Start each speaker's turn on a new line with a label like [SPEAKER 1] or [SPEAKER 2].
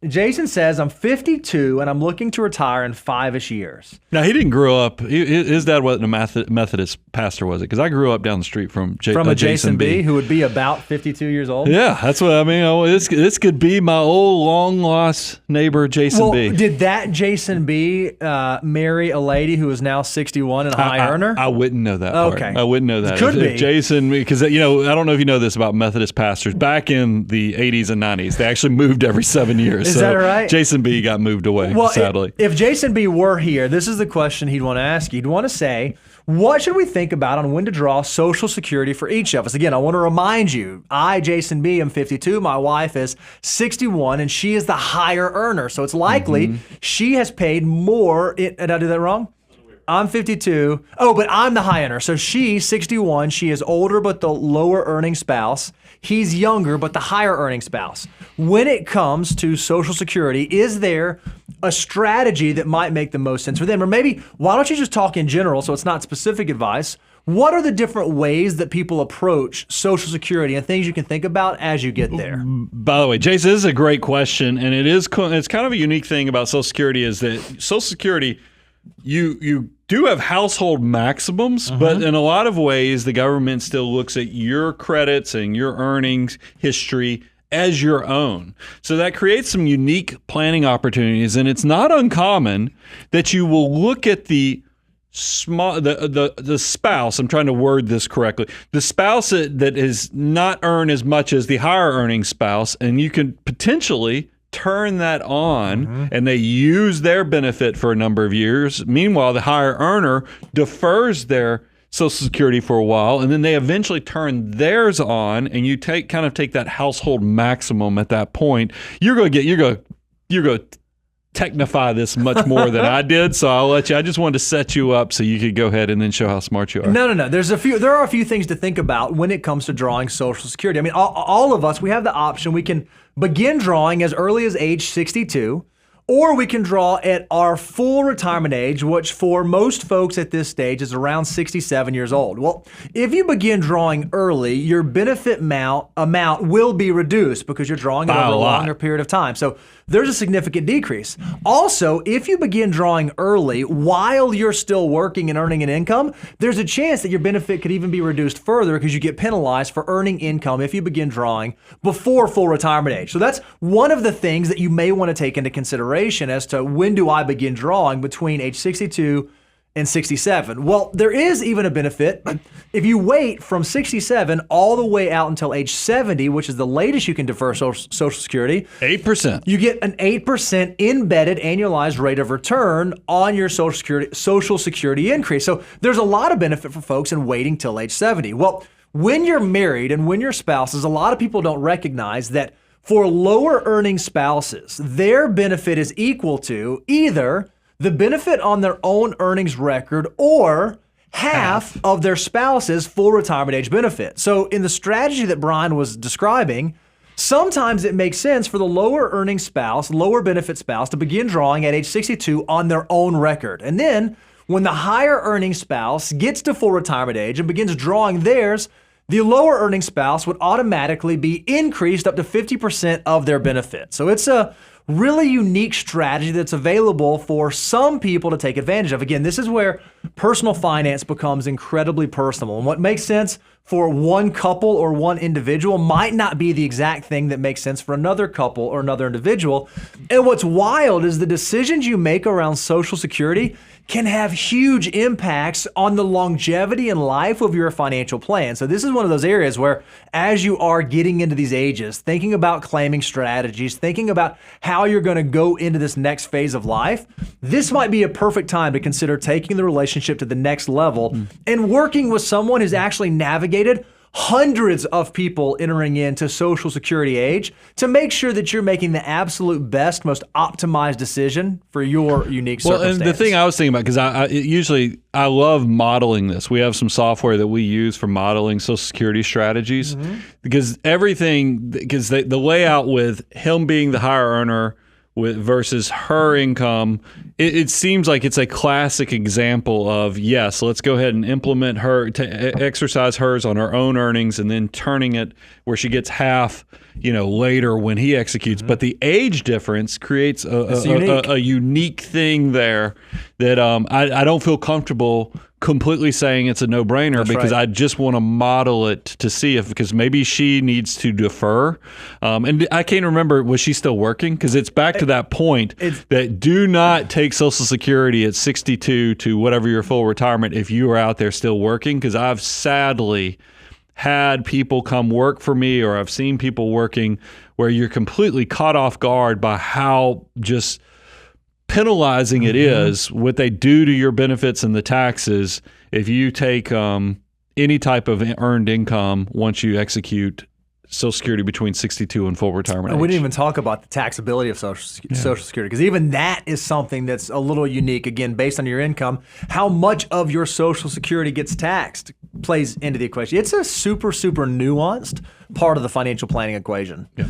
[SPEAKER 1] Jason says, I'm 52 and I'm looking to retire in 5-ish years.
[SPEAKER 2] Now, he didn't grow up. His dad wasn't a Methodist pastor, was it? Because I grew up down the street from
[SPEAKER 1] a Jason B, who would be about 52 years old.
[SPEAKER 2] Yeah, that's what I mean. This could be my old long-lost neighbor, Jason B.
[SPEAKER 1] Did that Jason B marry a lady who is now 61 and a high earner?
[SPEAKER 2] I wouldn't know that part.
[SPEAKER 1] Okay.
[SPEAKER 2] I wouldn't know that.
[SPEAKER 1] Could be.
[SPEAKER 2] If Jason, because, I don't know if you know this about Methodist pastors. Back in the 80s and 90s, they actually moved every 7 years.
[SPEAKER 1] Is that right?
[SPEAKER 2] Jason B got moved away, sadly.
[SPEAKER 1] If Jason B were here, this is the question he'd want to ask you. He'd want to say, what should we think about on when to draw Social Security for each of us? Again, I want to remind you, I, Jason B, am 52. My wife is 61, and she is the higher earner. So it's likely she has paid more. Did I do that wrong? I'm 52. Oh, but I'm the high earner. So she's 61. She is older, but the lower earning spouse. He's younger, but the higher earning spouse. When it comes to Social Security, is there a strategy that might make the most sense for them? Or maybe, why don't you just talk in general so it's not specific advice? What are the different ways that people approach Social Security and things you can think about as you get there?
[SPEAKER 2] By the way, Jason, this is a great question, and it's kind of a unique thing about Social Security is that Social Security, you do have household maximums, but in a lot of ways, the government still looks at your credits and your earnings history as your own. So that creates some unique planning opportunities, and it's not uncommon that you will look at the spouse, I'm trying to word this correctly, the spouse that is not earn as much as the higher earning spouse, and you can potentially turn that on and they use their benefit for a number of years. Meanwhile, the higher earner defers their Social Security for a while, and then they eventually turn theirs on, and you take that household maximum at that point. You're going to technify this much more than I did, so I'll let you. I just wanted to set you up so you could go ahead and then show how smart you are.
[SPEAKER 1] No. There are a few things to think about when it comes to drawing Social Security. I mean, all of us, we have the option. We can begin drawing as early as age 62, or we can draw at our full retirement age, which for most folks at this stage is around 67 years old. Well, if you begin drawing early, your benefit amount will be reduced because you're drawing it over a longer period of time. So there's a significant decrease. Also, if you begin drawing early while you're still working and earning an income, there's a chance that your benefit could even be reduced further because you get penalized for earning income if you begin drawing before full retirement age. So that's one of the things that you may want to take into consideration as to when do I begin drawing between age 62 and 67. Well, there is even a benefit if you wait from 67 all the way out until age 70, which is the latest you can defer Social Security.
[SPEAKER 2] 8%.
[SPEAKER 1] You get an 8% embedded annualized rate of return on your Social Security increase. So there's a lot of benefit for folks in waiting till age 70. Well, when you're married and when you're spouses, a lot of people don't recognize that for lower earning spouses, their benefit is equal to either the benefit on their own earnings record or half of their spouse's full retirement age benefit. So in the strategy that Brian was describing, sometimes it makes sense for the lower earning spouse, lower benefit spouse to begin drawing at age 62 on their own record. And then when the higher earning spouse gets to full retirement age and begins drawing theirs, the lower earning spouse would automatically be increased up to 50% of their benefit. So it's a really unique strategy that's available for some people to take advantage of. Again, this is where personal finance becomes incredibly personal. And what makes sense for one couple or one individual might not be the exact thing that makes sense for another couple or another individual. And what's wild is the decisions you make around Social Security can have huge impacts on the longevity and life of your financial plan. So this is one of those areas where as you are getting into these ages, thinking about claiming strategies, thinking about how you're going to go into this next phase of life, this might be a perfect time to consider taking the relationship to the next level and working with someone who's actually navigated hundreds of people entering into Social Security age to make sure that you're making the absolute best, most optimized decision for your unique circumstance.
[SPEAKER 2] And the thing I was thinking about, because I love modeling this. We have some software that we use for modeling Social Security strategies because the layout with him being the higher earner versus her income, it seems like it's a classic example of, yes, let's go ahead and implement exercise hers on her own earnings and then turning it where she gets half, later when he executes. But the age difference creates a unique thing there that I don't feel comfortable completely saying it's a no-brainer. That's because right. I just want to model it to see because maybe she needs to defer. And I can't remember, was she still working? Because it's back to that point that do not take Social Security at 62 to whatever your full retirement if you are out there still working, because I've sadly had people come work for me, or I've seen people working where you're completely caught off guard by how just penalizing it is what they do to your benefits and the taxes if you take any type of earned income once you execute Social Security between 62 and full retirement age.
[SPEAKER 1] We didn't even talk about the taxability of Social Security, because even that is something that's a little unique. Again, based on your income, how much of your Social Security gets taxed plays into the equation. It's a super, super nuanced part of the financial planning equation.
[SPEAKER 2] Yeah.